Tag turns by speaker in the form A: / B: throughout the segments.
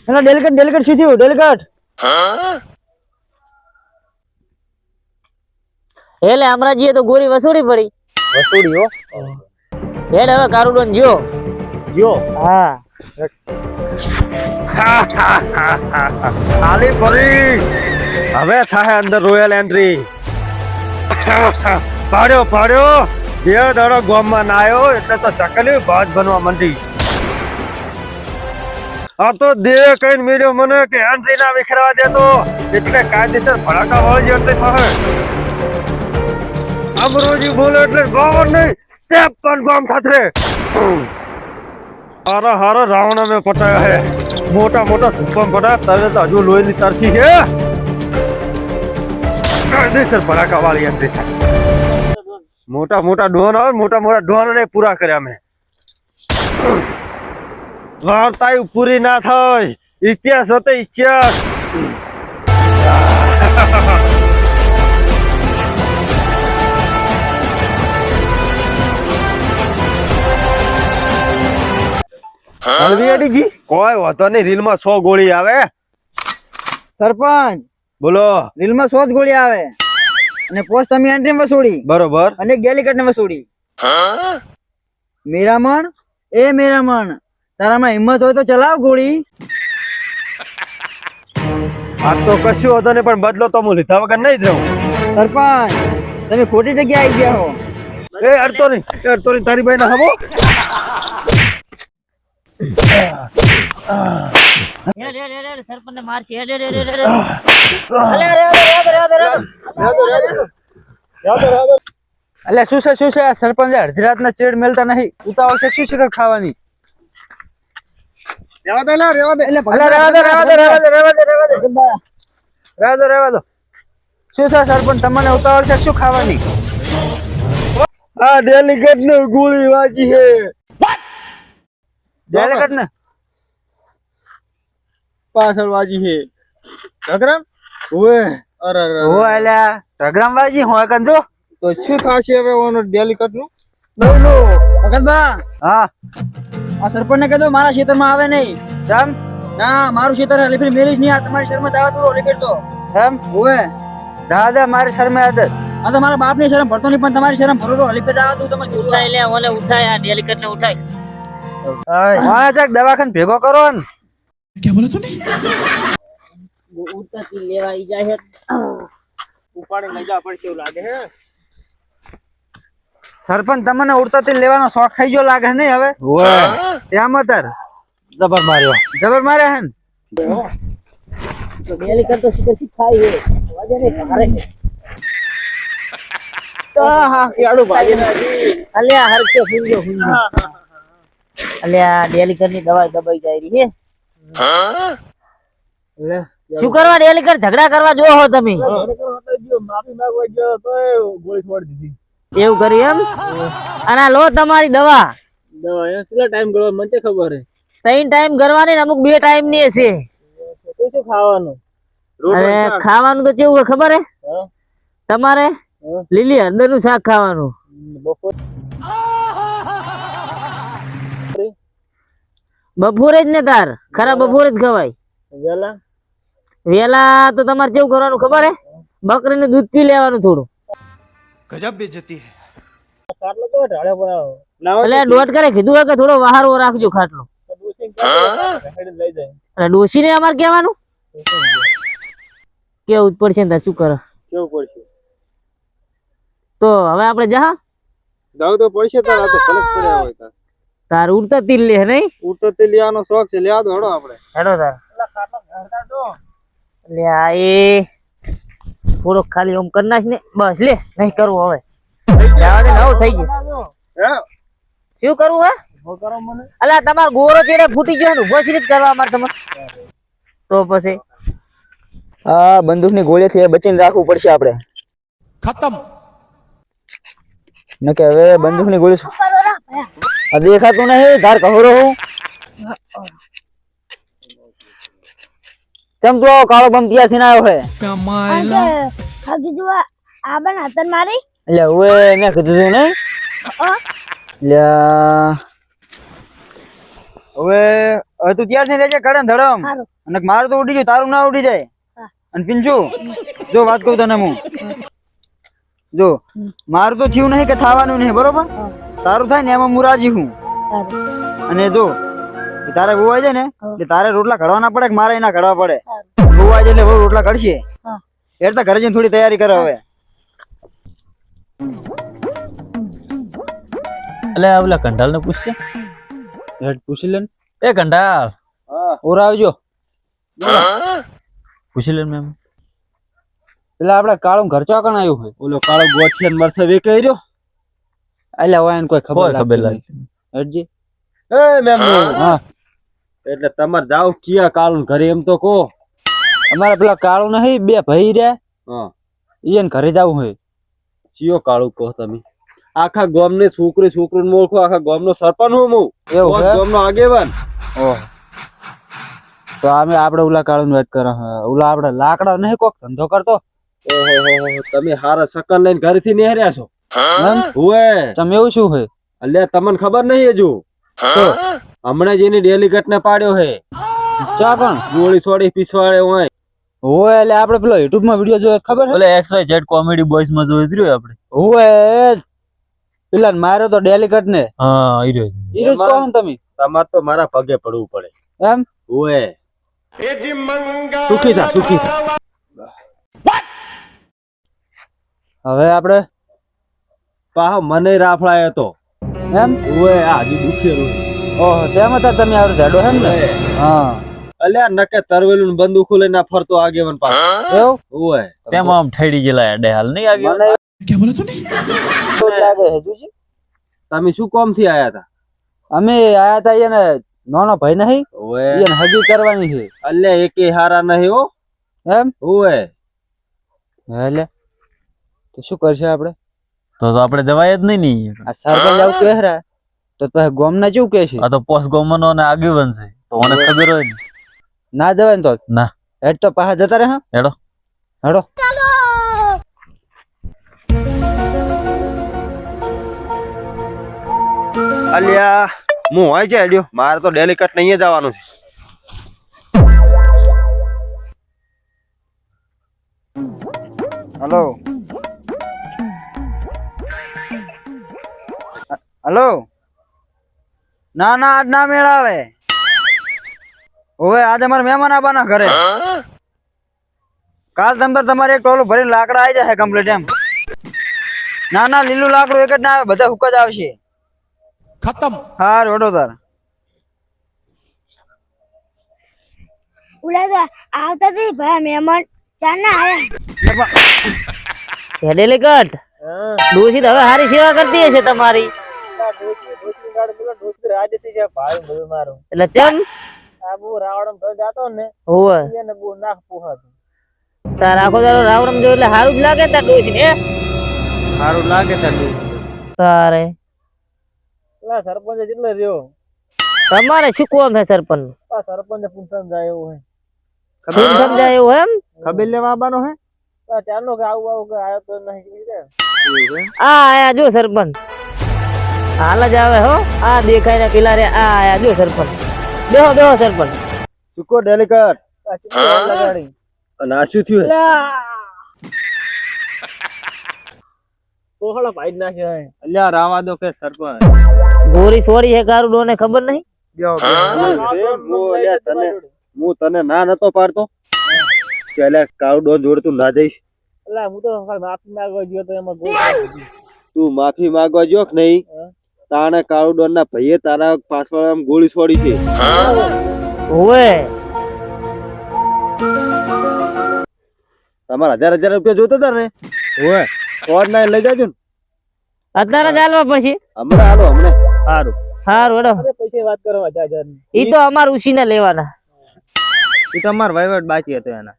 A: એનો ડેલિકેટ શું થયું ડેલિકેટ?
B: એટલે અમરાજીએ તો ગોરી વસૂડી પડી.
A: વસૂડી હો.
B: હેડ હવે કારુડોન જો. હા
C: આલી પરી હવે થાય અંદર રોયલ એન્ટ્રી. પાડ્યો બે દાડો ગોમમાં ના આવ્યો એટલે તો ચકલી બાજ બનવા માંડી. આ તો દેહ કઈ મેળ્યો મને કે એન્ટ્રી ના વિખરવા દેતો એટલે કાયદેસર ભડાકા વાળી એન્ટ્રી થાય. અમરોજી બોલે એટલે ગોમ નહીં તે પણ ગોમ થાથરે. હારા રાવણ મેં પટાયા હે મોટા ધૂપમ પટા તરે તો હજુ લોહીની તરસી છે. કાયદેસર ભડાકા વાળી એન્ટ્રી થાય. મોટા ડોન આવે મોટા ડોન ને પૂરા કર્યા મેં. વાર્તા પૂરી ના થાય ઇતિહાસ હતો ઇતિહાસ. કોઈ વાતો નહીં રીલમાં 100 ગોળી આવે.
A: સરપંચ
C: બોલો.
A: રીલમાં 100 જ ગોળી આવે અને પોસ્ટ તમે એન્ટ્રી વસૂડી
C: બરોબર
A: અને ડેલિકેટ ને વસૂડી. મેરામણ તારામાં હિંમત હોય તો ચલાવ ગોળી.
C: આ તો કશું હતો ને પણ બદલો તો હું લીધા વગર નહીં જ રહું.
A: સરપંચ તમે ખોટી જગ્યાએ આવી ગયા હો.
C: એ અડતો નહીં તારી ભાઈ ના હમો.
B: સરપંચ મારશે.
A: એટલે શું છે સરપંચ અડધી રાતના ચેડ મેલતા નહીં ઉતાવળ છે શું શિખર ખાવાની. રેવા દો શું છે સરપંચ તમને ઉતાવળ છે શું ખાવાની?
C: આ ડેલિકેટ ને ગોળી વાગી છે.
A: ડેલિકેટ ને
C: પાછળ વાગી છે. ઢગરામ ઓએ અરે
A: ઓ આલ્યા ઢગરામ વાજી હોય કન જો
C: તો શું થાશે હવે ઓનો ડેલિકેટ નું?
A: ભગતબા હા આ સરપંચ ને કહી દો મારા ક્ષેત્રમાં આવે નહીં. કેમ? ના મારું ક્ષેત્ર હલીફી મેલીશ નહીં. આ તમારી શર્મા દાવા દૂર હલીફી તો એમ ઓએ દાદા મારી શર્મા આદત આ તો મારા બાપ ની શરમ ભરતો નહીં પણ તમારી શરમ ભરો હલીફી દાવા દઉં તમે
B: ઉઠાઈ લે ઓલે ઉઠાય આ ડેલિકેટ ને ઉઠાય.
A: હા ચાક દવાખાને ભેગો કરો ને.
D: क्या बोला तूने?
B: ઉઠાતી લેવા ઈ જાય
C: ઉપાડી લઈ જા પડશે એવું લાગે હે.
A: સરપંચ તમને ઉડતા તેલ લેવાનો શોખ થઈ ગયો લાગે નહીં હવે?
C: ઓએ
A: એમ અતર
C: જબર માર્યો.
A: જબર મારે હે ને
B: તો ડેલિકેટ તો સીધે ખાય હે વજને ભારે તો હા કેડું ભાગે અલ્યા હરકે ફૂંજો અલ્યા ડેલિકેટ ની દવાઈ દબાઈ જાય રહી હે. શું કરવા ડેલિકેટ ઝઘડા કરવા જો હો તમે?
C: માફી માંગવા ગયો તો ગોળી છોડી દીધી.
B: એવું કર્યું એમ? અને લો તમારી દવા
C: કેટલા ટાઈમ ગયો મને ખબર હે.
B: 3 ટાઈમ કરવાની ને અમુક 2 ટાઈમ ની હશે.
C: શું ખાવાનું?
B: અરે ખાવાનું તો કેવું ખબર હે તમારે? લીલી હળદર નું શાક ખાવાનું. બપોરે જ ને તાર ખરા બપોરે જ ખવાય. વેલા તો તમારે કેવું કરવાનું ખબર હે? બકરીને દૂધ પી લેવાનું થોડું.
D: गजब बेइज्जती है.
B: એટલે દોઢ કરે કીધું હોય કે થોડો વહારો રાખજો ખાટલો. ડોસી ને અમારે કેવાનું કેવું પડશે ને શું કરે
C: કેવું પડશે?
B: તો હવે આપણે જા
C: જાવ તો પડશે તાર. આ તો ફલક પડ્યા હોય તાર.
B: તાર ઉડતા તીલ લે નહીં
C: ઉડતો તે લેવાનો શોખ છે. લ્યા દો હડો આપણે.
B: હેડો તાર લે આ એ થોડોક ખાલી ઓમ કરી નાખ ને બસ લે નહીં કરવું હવે જવા દે નવ થઈ ગયું.
C: હે
B: શું કરવું હે?
C: કરો મને.
B: અલા તમાર ગોરો ચેડે ફૂટી ગયો ને ઉભો જ કરવા મારે તમારે તો પછી
A: હા બંદૂક ની ગોળીથી બચીને રાખવું પડશે આપણે.
D: खत्म.
A: ન કે હવે બંદૂક ની ગોળી આ દેખાતું નહીં ધાર કહરો હું ચમ તો કાળો બમ ત્યાંથી ના આવ્યો હે
E: હગી જો આબન હાતર મારી
A: એટલે ઓએ મેં કીધું તું નહીં લ્યા હવે હવે તું ત્યાર થી રહેજે કડે ધડમ
E: સારું.
A: અને મારું તો ઉડી ગયું તારું ના ઉડી જાય
E: હા.
A: અને પિંચુ જો વાત કહું તને હું જો મારું તો થયું નહીં કે થવાનું નહીં બરોબર
E: હા.
A: તારું થાય ને એમાં હું રાજી હું
E: સારું.
A: અને જો એ તારે ગોવાય છે ને
E: હા.
A: એટલે તારે રોટલા ઘડવાના પડે કે મારે એના ઘડવા પડે
E: સારું.
A: ગોવાય છે એટલે બહુ રોટલા ઘડશે
E: હા.
A: એટલે તો ઘરે જઈને થોડી તૈયારી કરે હવે
F: એટલે ઓલા કંઢાલ ને પૂછશે
A: હેડ પૂછી લે
F: એ કંઢાલ
A: ઓર આવજો
F: પૂછી લે મેમ
A: પેલા આપડે કાળું ઘર ચોકણ આવ્યું હોય
C: ઓલો કાળો ગોઠિયન મરસે વેકાઈ રહ્યો
A: એટલે હોય એને કોઈ ખબર
F: ખબર
A: લાગતી
F: લાગતી
A: નહીં. હેડજી
C: એ મેમ
A: હા
C: એટલે તમારે જાવ કિયા કાળું ઘરે એમ તો કહો
A: અમારે પેલા કાળું નહીં બે ભાઈ રહ્યા
C: હા
A: એને ઘરે જવું હોય
C: ચિયો કાળું કહો તમે આખા ગામ ને છોકરું મોળખો આખા ગામ નો સરપંચ હું
A: એવું હે?
C: ગામ નો આગેવાન
A: ઓહ તો અમે આપડે ઓલા કાળું વાત કરો ઓલા આપડે લાકડા નહીં કોક ધંધો કરતો
C: ઓહો તમે હારા સકન લઈને ઘરે થી નેહર્યા છો
A: એમ
C: હુએ
A: તમે એવું શું હોય
C: અલ્યા તમને ખબર નહીં હજુ
A: તો
C: હમણાં જ એની ડેલીગેટ ને પાડ્યો હે
A: ચા પણ
C: ગોળી સોડી પીસવાડે હોય
A: હોય એટલે આપડે પેલો યુટ્યુબ માં વિડીયો જોયો ખબર હે
F: ઓલે XYZ કોમેડી બોયસ માં જોઈ રહ્યો આપણે
A: હોય એ જ. પેલા માર્યો તો ડેલિકેટ ને
F: હા ઈ રહ્યો
A: ઈ રોજ કહો ને તમે
C: તમારે તો મારા પગે પડવું પડે
A: એમ
C: હુએ સુખી થા સુખી થા
A: હવે આપડે
C: પાહો મને રાફળાયો તો
A: એમ
C: હુએ આ હજી દુખેલું
A: ઓહો તેમાં તો તમે આવડે ઝાડો હે ને હા
C: અલ્યા નકે તરવેલું ને બંદૂકો લઈને ફરતો આગેવાન પાસે
A: એવું
C: હુએ
F: તેમાં આમ ઠેડી ગયેલા અડે હાલ નહીં આગે
A: મને
D: क्या बोला तूने
A: એવું લાગે હેજુજી
C: તમે શું કોમ થી આયા હતા
A: અમે આયા તા એને નાનો ભાઈ નહીં
C: હુએ
A: એને હગી કરવાની છે
C: અલ્યા એકે હારા નહીં હો
A: એમ
C: હુએ
A: એટલે તો શું કરશે આપડે
F: તો આપણે જવાય જ નહીં ની
A: આ સરપંચ આવું કહેરા તો પછી ગોમ ના કેવું કે છે
F: આ તો પોસ્ટ ગવર્નમેન્ટ અને આગેવાન છે તો મને ખબર હોય ને
A: ના જવાય ને તો
F: ના
A: હેડ તો પાછા જતા રહે હા
F: હેડો
A: હેડો
C: અલ્યા હું હોય છે અડ્યો મારે તો ડેલિકેટ નહીં જવાનું છે
A: હલો હલો ના ના આજ ના મેળ આવે ઓવે આજે અમારે મહેમાન આવવાના ઘરે કાલ તમતાર તમારે એક ટોલું ભરીને લાકડા આવી જશે કમ્પ્લીટ એમ ના ના લીલું લાકડું એક જ ના આવે બધા હુક જ આવશે
D: खत्म
A: હાર વડો તાર
E: ઉલા તો આવતા હતી ભાઈ મહેમાન ચાના આયા
B: ડેલિકેટ ડોસી તો હવે સારી સેવા કરતી હશે તમારી એટલે ચમ હોવે તાર આખો દાડો રાવણમ જો એટલે સારું જ લાગે તાર ડોસી ને
A: સારું લાગે તારું
B: તારે
C: સરપંચ જેટલો રહ્યો
B: તમારે શું કોમ છે સરપંચ
C: સરપંચ પૂછન જાય એવું હે
B: શું સમજાય એવું એમ
A: ખબર લેવા આવવાનો હે
C: ચાલો કે આવું કે આયો તો નહીં
B: આ આયા જો સરપંચ હાલ જ આવે હો આ દેખાય ને પેલા રે આ આયા જો સરપંચ બેહો બેહો સરપંચ
C: ચૂકો ડેલિકેટ લગાડી અને આ શું થયું કોહળો ભાઈ નાખ્યો હે
A: અલ્યા રાવા દો કે સરપંચ
B: ગોરી સોરી હે કારું ડોને ખબર નહીં
C: હું તને ના નતો પાડતો કે અલ્યા કાળું ડોન જોડે તું ના જઈશ
B: હું તો માફી માંગવા ગયો તો એમાં
C: તું માફી માંગવા જો કે નહીં તાણે કાળું ડોન ના ભાઈએ તારા પાછળ ગોળી છોડી છે
B: હોવે
C: તમારા 1000 રૂપિયા જોતા હતા ને ઓય ઓર ના લઈ જાજો ને
B: અત્યારે ચાલવા પછી
C: હમણાં હાલો હમણાં
B: સારું સારું હેડો
C: પૈસે વાત કરવા 1000
B: ઈ તો અમાર ઉસીને લેવાના
A: એ તો અમાર વહીવટ બાકી હતો એના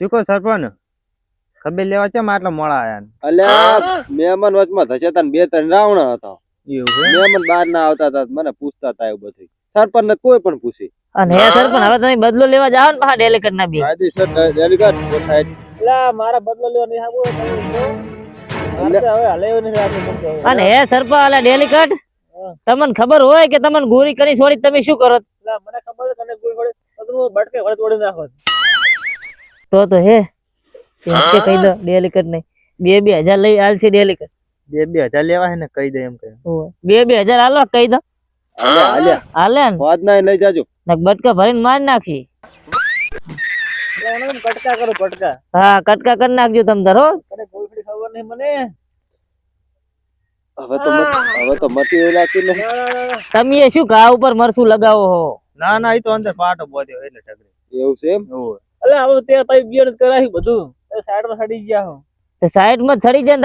A: શું કહો સરપંચ ખબર લેવા છે આટલા મોડા આયા
C: અલ્યા મહેમાન વચમાં થશે તને 2-3 રાવણા હતા મહેમાન બહાર ના આવતા હતા મને પૂછતા હતા એવું બધું સરપંચ ને કોઈ પણ પૂછે
B: અને હે સરપંચ હવે તમે બદલો લેવા જાવ ને પાછા ડેલિકેટ ના બે
C: કાયદેસર ડેલિકેટ થાય
B: મારા બદલો લેવા નહીં આવું હવે હલે નહીં રાખે અને હે સરપંચ અલા ડેલિકેટ તમને ખબર હોય કે તમને ગોરી કરી છોડી તમે શું કરો? મને ખબર છે તને ગોરી છોડી તો તું બટકે વળે તોડી નાખો. તો હે એમ કે કહી દો ડેલી કર નહીં 2,000 લઈ આલ છે ડેલી કર.
A: 2,000 લેવા હે ને કહી દે એમ કે
B: 2,000 હાલો કહી દો.
C: હાલ્યા
B: હાલે ને
C: હોદ ના લઈ જાજો.
B: બટકા ભરીને માર નાખી.
A: કટકા કરો કટકા.
B: હા કટકા કરી નાખજો તમ તાર હો.
A: તને ગોળફડી ખબર નહીં મને.
C: હવે તો મટી એવું લાગતું નહીં.
B: તમે એ શું ઘા ઉપર મરસું લગાવો હો?
A: ના ના ઈ તો અંદર પાટો બોધ્યો એટલે ઠગરી.
C: એવું છે એમ?
A: એટલે હવે તે તઈ બિયર કરાવી બધું સાઈડ માં સડી ગયા હો.
B: સાઈડ માં ચડી જાય ને